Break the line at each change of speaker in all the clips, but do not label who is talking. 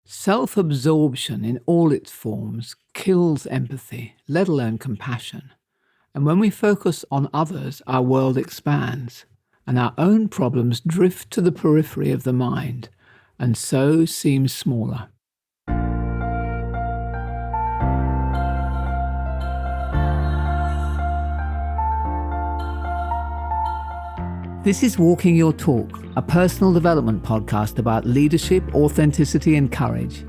Self-absorption in all its forms kills empathy, let alone compassion. And when we focus on others, our world expands, and our own problems drift to the periphery of the mind, and so seem smaller. This is Walking Your Talk, a personal development podcast about leadership, authenticity, and courage.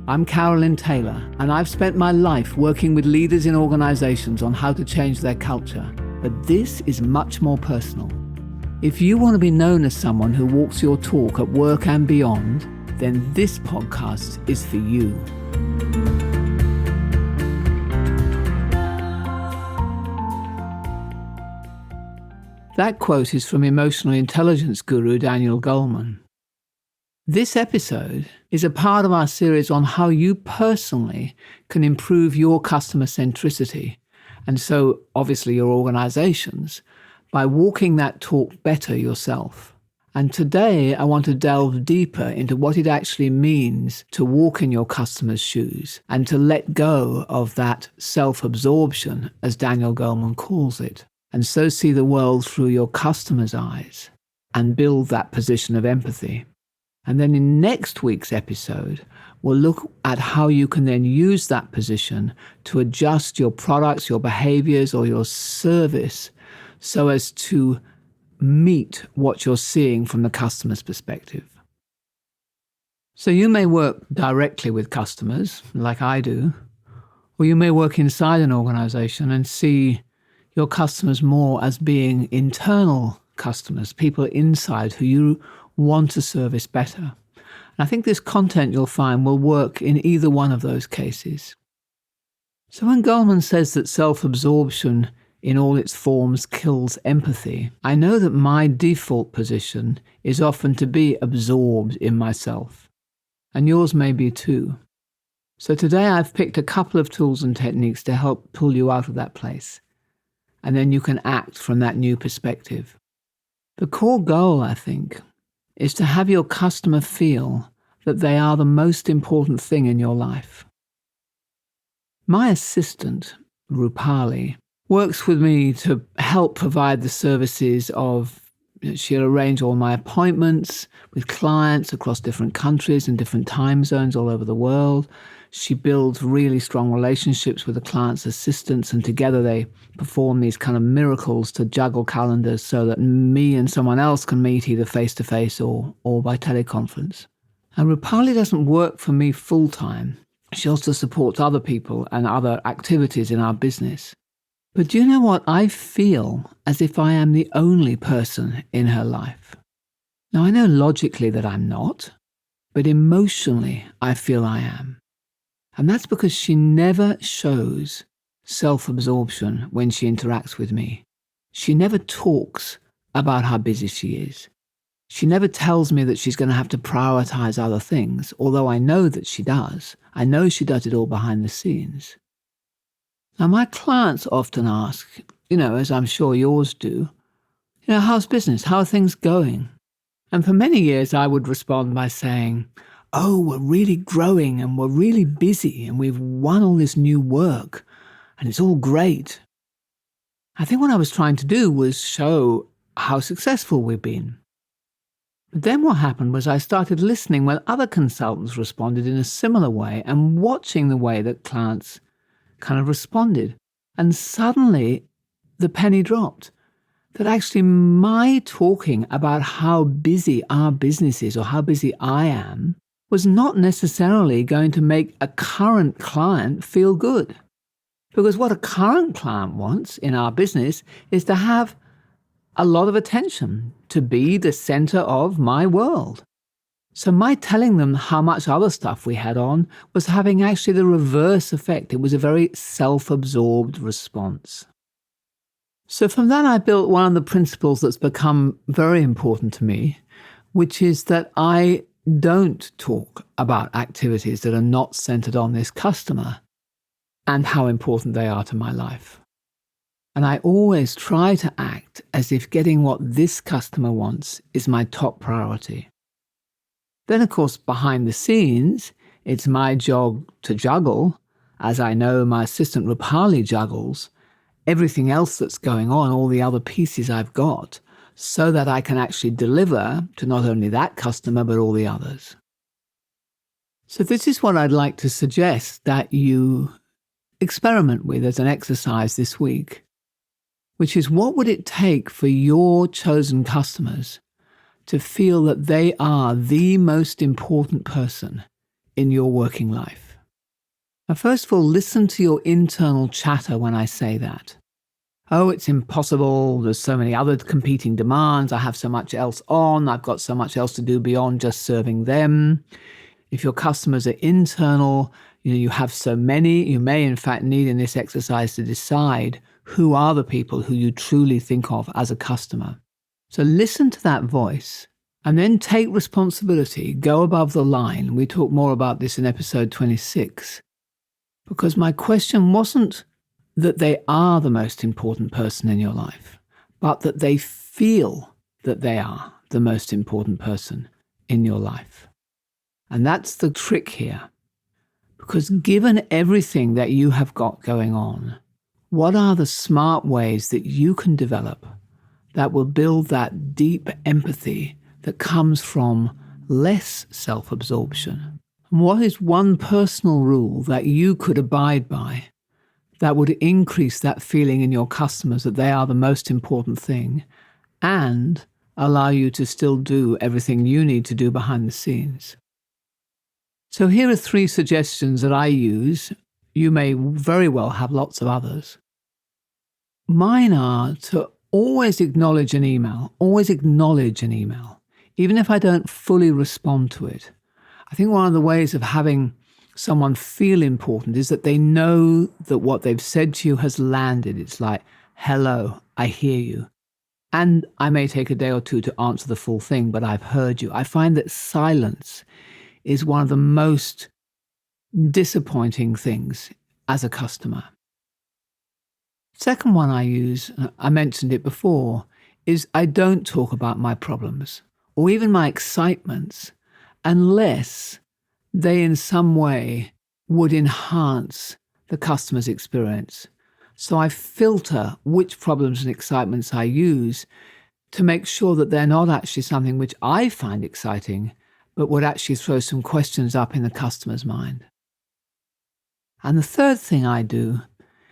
I'm Carolyn Taylor, and I've spent my life working with leaders in organizations on how to change their culture. But this is much more personal. If you want to be known as someone who walks your talk at work and beyond, then this podcast is for you. That quote is from emotional intelligence guru Daniel Goleman. This episode is a part of our series on how you personally can improve your customer-centricity, and so obviously your organizations, by walking that talk better yourself. And today I want to delve deeper into what it actually means to walk in your customers' shoes and to let go of that self-absorption, as Daniel Goleman calls it, and so see the world through your customer's eyes and build that position of empathy. And then in next week's episode, we'll look at how you can then use that position to adjust your products, your behaviors, or your service so as to meet what you're seeing from the customer's perspective. So you may work directly with customers, like I do, or you may work inside an organization and see your customers more as being internal customers, people inside who you want to service better. And I think this content you'll find will work in either one of those cases. So when Goleman says that self-absorption in all its forms kills empathy, I know that my default position is often to be absorbed in myself. And yours may be too. So today I've picked a couple of tools and techniques to help pull you out of that place. And then you can act from that new perspective. The core goal, I think, is to have your customer feel that they are the most important thing in your life. My assistant, Rupali, works with me to help provide the services of, she'll arrange all my appointments with clients across different countries and different time zones all over the world. She builds really strong relationships with the client's assistants, and together they perform these kind of miracles to juggle calendars so that me and someone else can meet either face-to-face or by teleconference. And Rupali doesn't work for me full-time. She also supports other people and other activities in our business. But do you know what? I feel as if I am the only person in her life. Now, I know logically that I'm not, but emotionally I feel I am. And that's because she never shows self-absorption when she interacts with me. She never talks about how busy she is. She never tells me that she's going to have to prioritize other things, although I know that she does. I know she does it all behind the scenes. Now, my clients often ask, as I'm sure yours do, how's business? How are things going? And for many years, I would respond by saying, oh, we're really growing and we're really busy and we've won all this new work and it's all great. I think what I was trying to do was show how successful we've been. But then what happened was I started listening when other consultants responded in a similar way and watching the way that clients kind of responded. And suddenly the penny dropped. That actually my talking about how busy our business is or how busy I am was not necessarily going to make a current client feel good. Because what a current client wants in our business is to have a lot of attention, to be the center of my world. So my telling them how much other stuff we had on was having actually the reverse effect. It was a very self-absorbed response. So from that, I built one of the principles that's become very important to me, which is that I don't talk about activities that are not centered on this customer and how important they are to my life. And I always try to act as if getting what this customer wants is my top priority. Then, of course, behind the scenes, It's my job to juggle, as I know my assistant Rupali juggles, everything else that's going on, all the other pieces I've got, so that I can actually deliver to not only that customer, but all the others. So this is what I'd like to suggest that you experiment with as an exercise this week, which is, what would it take for your chosen customers to feel that they are the most important person in your working life? Now, first of all, listen to your internal chatter when I say that. Oh, it's impossible. There's so many other competing demands. I have so much else on. I've got so much else to do beyond just serving them. If your customers are internal, you have so many, you may in fact need in this exercise to decide who are the people who you truly think of as a customer. So listen to that voice and then take responsibility. Go above the line. We talk more about this in episode 26. Because my question wasn't that they are the most important person in your life, but that they feel that they are the most important person in your life. And that's the trick here. Because given everything that you have got going on, what are the smart ways that you can develop that will build that deep empathy that comes from less self-absorption? And what is one personal rule that you could abide by that would increase that feeling in your customers that they are the most important thing and allow you to still do everything you need to do behind the scenes? So here are 3 suggestions that I use. You may very well have lots of others. Mine are to always acknowledge an email, even if I don't fully respond to it. I think one of the ways of having someone feel important is that they know that what they've said to you has landed. It's like, hello, I hear you. And I may take a day or 2 to answer the full thing, but I've heard you. I find that silence is one of the most disappointing things as a customer. Second one I use, I mentioned it before, is I don't talk about my problems or even my excitements unless they in some way would enhance the customer's experience. So I filter which problems and excitements I use to make sure that they're not actually something which I find exciting, but would actually throw some questions up in the customer's mind. And the third thing I do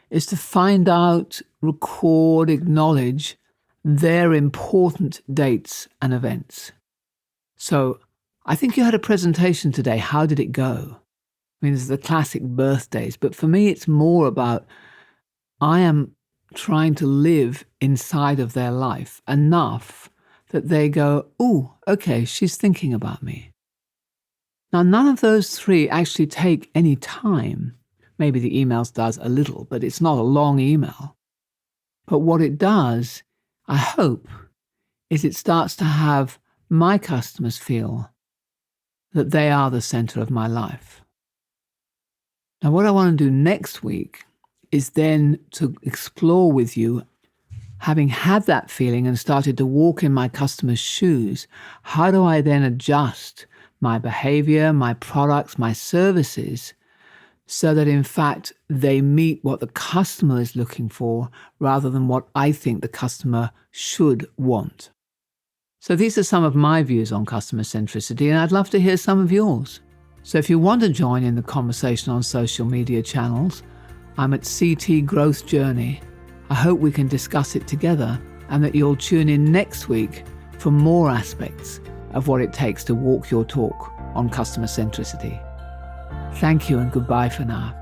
is to find out, record, acknowledge their important dates and events. So I think you had a presentation today. How did it go? I mean, there's the classic birthdays, but for me, it's more about I am trying to live inside of their life enough that they go, oh, okay, she's thinking about me. Now, none of those 3 actually take any time. Maybe the emails does a little, but it's not a long email. But what it does, I hope, is it starts to have my customers feel that they are the center of my life. Now, what I want to do next week is then to explore with you, having had that feeling and started to walk in my customers' shoes, how do I then adjust my behavior, my products, my services, so that in fact they meet what the customer is looking for rather than what I think the customer should want. So these are some of my views on customer centricity, and I'd love to hear some of yours. So if you want to join in the conversation on social media channels, I'm at CT Growth Journey. I hope we can discuss it together and that you'll tune in next week for more aspects of what it takes to walk your talk on customer centricity. Thank you and goodbye for now.